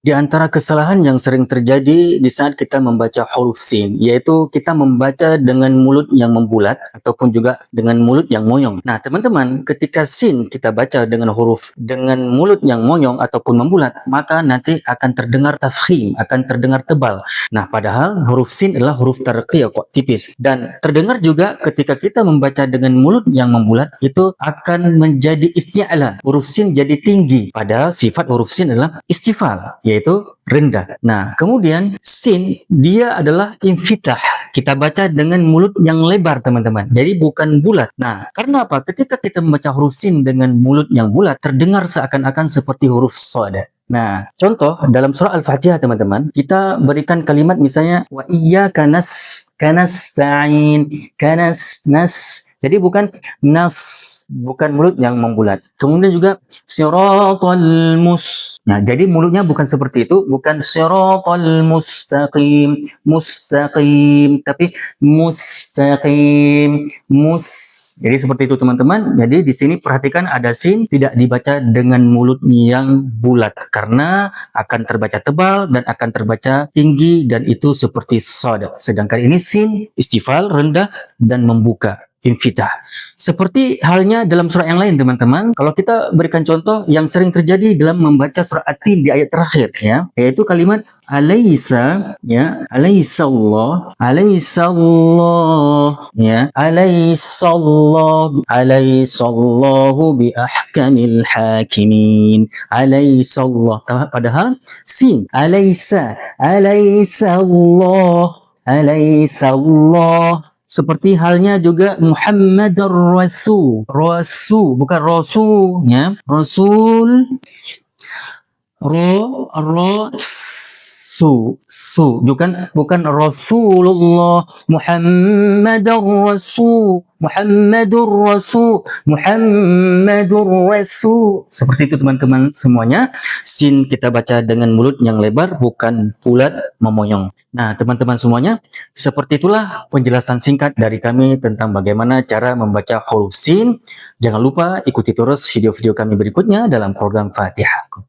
Di antara kesalahan yang sering terjadi di saat kita membaca huruf sin, yaitu kita membaca dengan mulut yang membulat ataupun juga dengan mulut yang moyong. Nah, teman-teman, ketika sin kita baca dengan huruf dengan mulut yang moyong ataupun membulat, maka nanti akan terdengar tafkhim, akan terdengar tebal. Nah, padahal huruf sin adalah huruf tarqiyyah kok, tipis. Dan terdengar juga ketika kita membaca dengan mulut yang membulat, itu akan menjadi isti'la. Huruf sin jadi tinggi, padahal sifat huruf sin adalah istifal, yaitu rendah. Nah, kemudian sin dia adalah infitah. Kita baca dengan mulut yang lebar, teman-teman. Jadi bukan bulat. Nah, karena apa? Ketika kita membaca huruf sin dengan mulut yang bulat, terdengar seakan-akan seperti huruf shad. Nah, contoh dalam surah Al-Fatihah, teman-teman, kita berikan kalimat misalnya wa iyyaka nasta'in, nas. Jadi bukan nas, bukan mulut yang membulat. Kemudian juga siratal Nah, jadi mulutnya bukan seperti itu, bukan siratal mustaqim, tapi mustaqim, Jadi seperti itu, teman-teman. Jadi di sini perhatikan ada sin tidak dibaca dengan mulut yang bulat karena akan terbaca tebal dan akan terbaca tinggi dan itu seperti shad. Sedangkan ini sin istifal rendah dan membuka. Infitah. Seperti halnya dalam surah yang lain, teman-teman. Kalau kita berikan contoh yang sering terjadi dalam membaca surah At-Tin di ayat terakhir, ya, yaitu kalimat alaysa, ya, alaysallah, ya, alaysallahu bi ahkamil hakimin, alaysallah. Padahal sin, alaysallah. Seperti halnya juga Muhammadur Rasul, bukan Rasul, ya. Rasul, bukan Rasulullah, Muhammadur Rasul. Seperti itu, teman-teman semuanya. Sin kita baca dengan mulut yang lebar, bukan bulat memoyong. Nah, teman-teman semuanya, seperti itulah penjelasan singkat dari kami tentang bagaimana cara membaca huruf sin. Jangan lupa ikuti terus video-video kami berikutnya dalam program Fatihah.